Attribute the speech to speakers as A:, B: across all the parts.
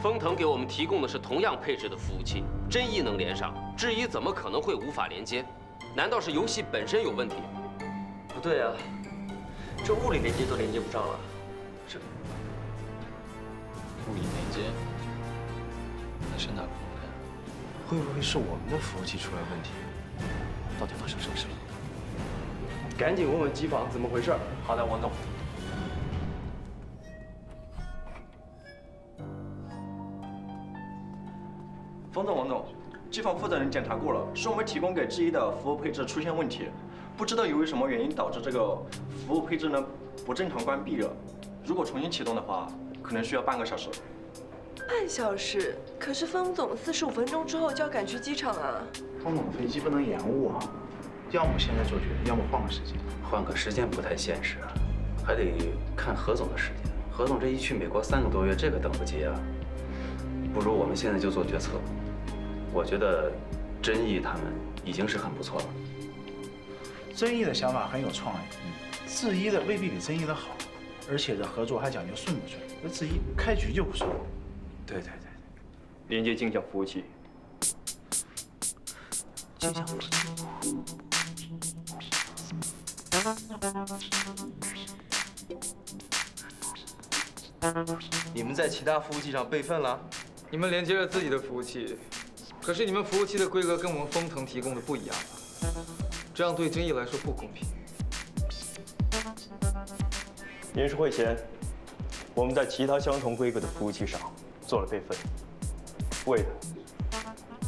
A: 丰腾给我们提供的是同样配置的服务器，真意能连上，智一怎么可能会无法连接？难道是游戏本身有问题？
B: 不对啊，这物理连接都连接不上了，这
C: 物理连接，那是哪个部分？
D: 会不会是我们的服务器出了问题？到底发生什么事了？
B: 赶紧问问机房怎么回事。好的，王总。
E: 王总，机房负责人检查过了，是我们提供给智一的服务配置出现问题，不知道由于什么原因导致这个服务配置呢不正常关闭了。如果重新启动的话，可能需要半个小时。
F: 半小时？可是封总45分钟之后就要赶去机场啊。
D: 封总飞机不能延误啊，要么现在做决定，要么换个时间。
G: 换个时间不太现实啊，还得看何总的时间。何总这一去美国3个多月，这个等不及啊。不如我们现在就做决策。我觉得真意他们已经是很不错了。
D: 真意的想法很有创意，智一的未必比真意的好，而且这合作还讲究顺不顺。那智一开局就不顺。
G: 对，
B: 连接镜像服务器。
G: 镜像服务器。
H: 你们在其他服务器上备份了？
I: 你们连接了自己的服务器，可是你们服务器的规格跟我们丰腾提供的不一样，这样对真意来说不公平。
J: 研讨会前，我们在其他相同规格的服务器上做了备份，为的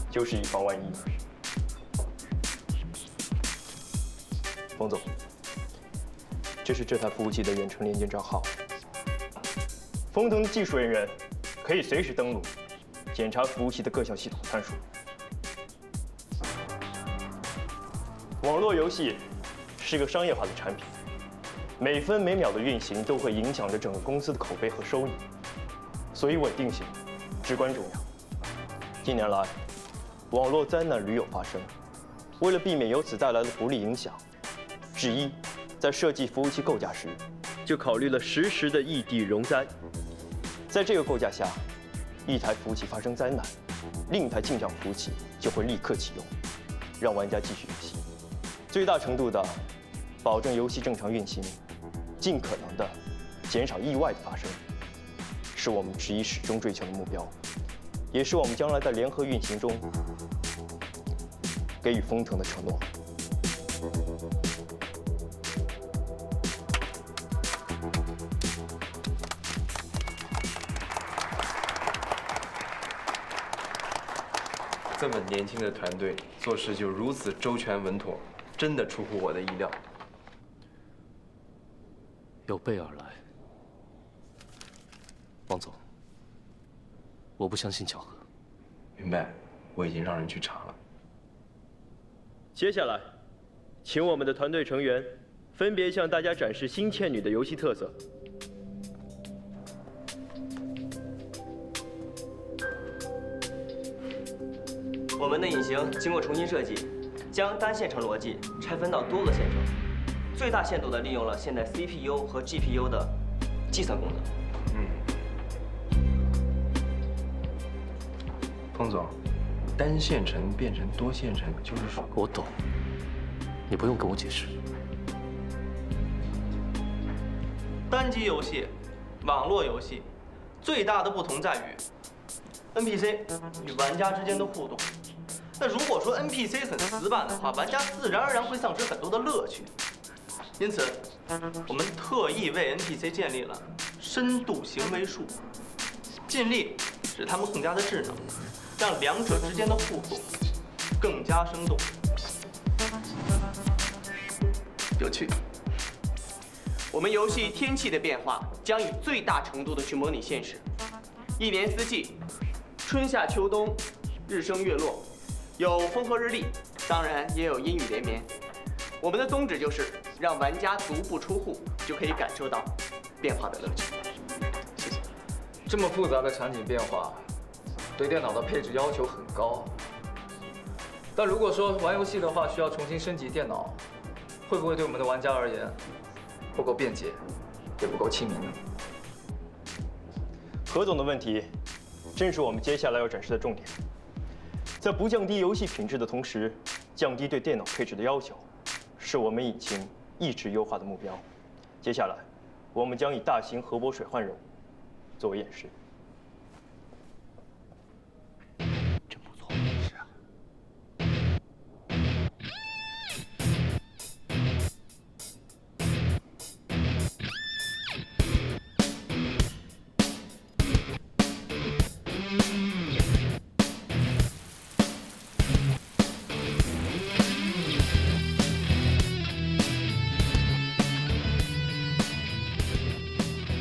J: 就是以防万一。冯总，这是这台服务器的远程连接账号。丰腾的技术人员可以随时登录，检查服务器的各项系统参数。网络游戏是一个商业化的产品，每分每秒的运行都会影响着整个公司的口碑和收益，所以稳定性至关重要。近年来，网络灾难屡有发生，为了避免由此带来的不利影响，智一在设计服务器构架时，就考虑了实时的异地容灾。在这个构架下，一台服务器发生灾难，另一台镜像服务器就会立刻启用，让玩家继续游戏，最大程度的保证游戏正常运行，尽可能的减少意外的发生，是我们智一始终追求的目标，也是我们将来在联合运行中给予丰腾的承诺。
H: 这么年轻的团队做事就如此周全稳妥，真的出乎我的意料。
A: 有备而来，王总，我不相信巧合。
H: 明白，我已经让人去查了。
J: 接下来，请我们的团队成员分别向大家展示新倩女的游戏特色。
B: 我们的引擎经过重新设计，将单线程逻辑拆分到多个线程，最大限度地利用了现代 CPU 和 GPU 的计算功能。
H: 彭总，单线程变成多线程，就是说……
A: 我懂，你不用跟我解释。
K: 单机游戏、网络游戏最大的不同在于 NPC 与玩家之间的互动。那如果说 NPC 很死板的话，玩家自然而然会丧失很多的乐趣。因此，我们特意为 NPC 建立了深度行为树，尽力使他们更加的智能，让两者之间的互动更加生动、有趣。我们游戏天气的变化将以最大程度的去模拟现实，一年四季，春夏秋冬，日升月落，有风和日丽，当然也有阴雨连绵。我们的宗旨就是让玩家足不出户就可以感受到变化的乐趣。谢谢。
I: 这么复杂的场景变化，对电脑的配置要求很高。但如果说玩游戏的话，需要重新升级电脑，会不会对我们的玩家而言不够便捷，也不够亲民呢？
J: 何总的问题，正是我们接下来要展示的重点。在不降低游戏品质的同时，降低对电脑配置的要求，是我们引擎一直优化的目标。接下来，我们将以大型核波水患任务作为演示。
D: 真不错，是啊。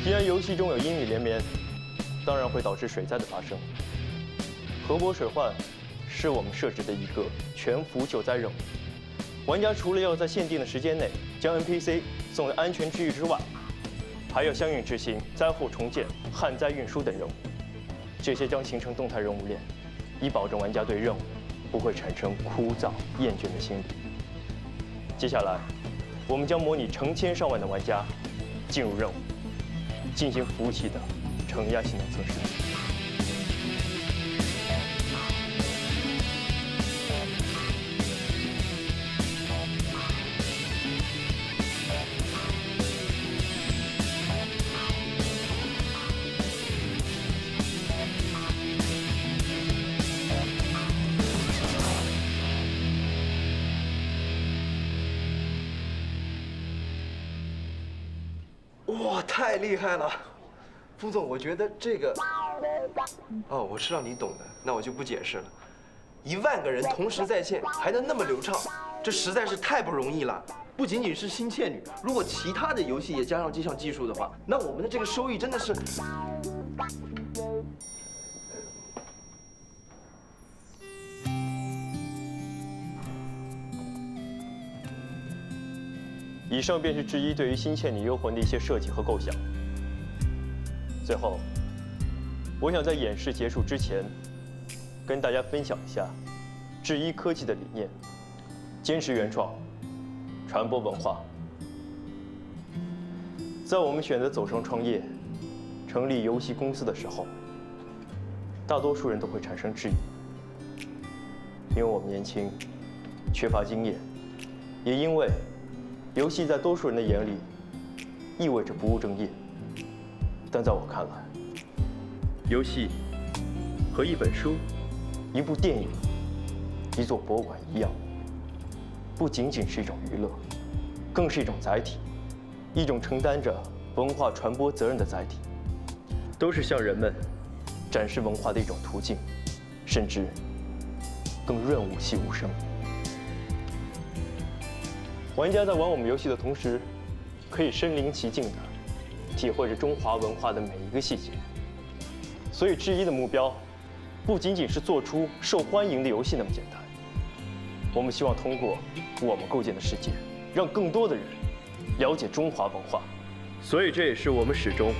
J: 既然游戏中有阴雨连绵，当然会导致水灾的发生。核波水患是我们设置的一个全服救灾任务。玩家除了要在限定的时间内将 NPC 送到安全区域之外，还要相应执行灾后重建、旱灾运输等任务。这些将形成动态任务链，以保证玩家对任务不会产生枯燥、厌倦的心理。接下来，我们将模拟成千上万的玩家进入任务，进行服务器的承压性能测试。
H: 哇，太厉害了！风总，我觉得这个……哦，我知道你懂的，那我就不解释了。10000个人同时在线，还能那么流畅，这实在是太不容易了。不仅仅是新倩女，如果其他的游戏也加上这项技术的话，那我们的这个收益真的是……
J: 以上便是智一对于《新倩女幽魂》的一些设计和构想。最后，我想在演示结束之前，跟大家分享一下智一科技的理念：坚持原创，传播文化。在我们选择走上创业、成立游戏公司的时候，大多数人都会产生质疑，因为我们年轻，缺乏经验，也因为游戏在多数人的眼里意味着不务正业，但在我看来，游戏和一本书、一部电影、一座博物馆一样，不仅仅是一种娱乐，更是一种载体，一种承担着文化传播责任的载体，都是向人们展示文化的一种途径，甚至更润物细无声。玩家在玩我们游戏的同时，可以身临其境地体会着中华文化的每一个细节。所以，智一的目标不仅仅是做出受欢迎的游戏那么简单。我们希望通过我们构建的世界，让更多的人了解中华文化。所以，这也是我们始终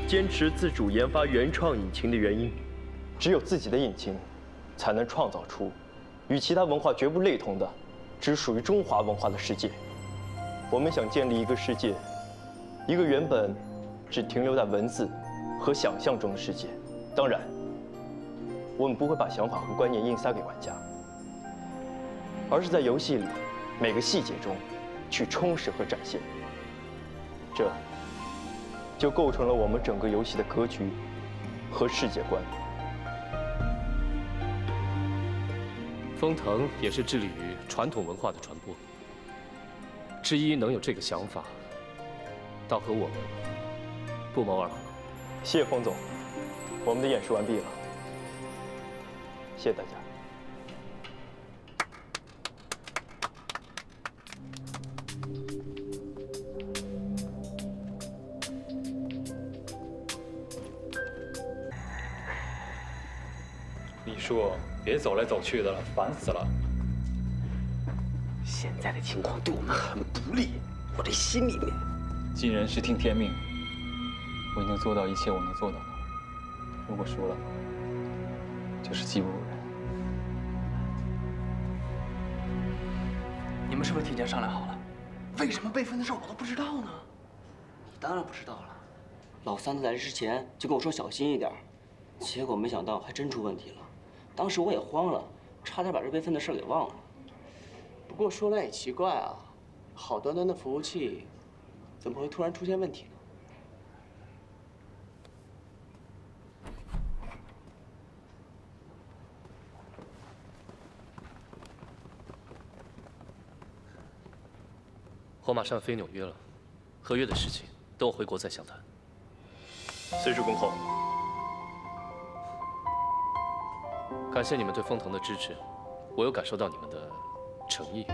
J: 坚持自主研发原创引擎的原因。只有自己的引擎，才能创造出与其他文化绝不类同的只属于中华文化的世界。我们想建立一个世界，一个原本只停留在文字和想象中的世界。当然，我们不会把想法和观念硬塞给玩家，而是在游戏里每个细节中去充实和展现。这就构成了我们整个游戏的格局和世界观。
L: 风腾也是致力于传统文化的传播。智一能有这个想法，倒和我们不谋而合。
J: 谢谢风总，我们的演示完毕了，谢谢大家。
C: 李叔，别走来走去的了，烦死了。
A: 现在的情况对我们很不利，我这心里面……
C: 尽人事听天命，我已经做到一切我能做到的。如果输了，就是技不如人。
K: 你们是不是提前商量好了？为什么备份的事我都不知道呢？
B: 你当然不知道了，老三在来之前就跟我说小心一点，结果没想到还真出问题了。当时我也慌了，差点把热备份的事给忘了。不过说来也奇怪啊，好端端的服务器，怎么会突然出现问题呢？
L: 我马上飞纽约了，合约的事情等我回国再详谈。
J: 随时恭候。
L: 感谢你们对风腾的支持，我有感受到你们的诚意，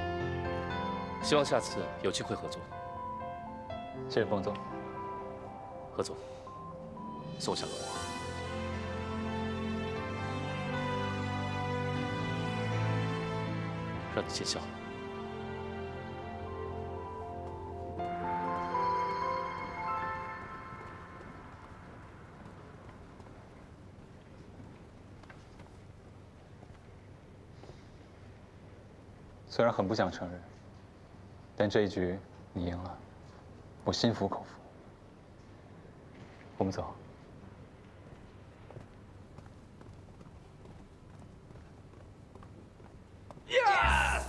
L: 希望下次有机会合作。
C: 谢谢冯总。
L: 何总，送我下楼。让你见笑了。
C: 虽然很不想承认，但这一局你赢了，我心服口服。我们走。
K: Yes!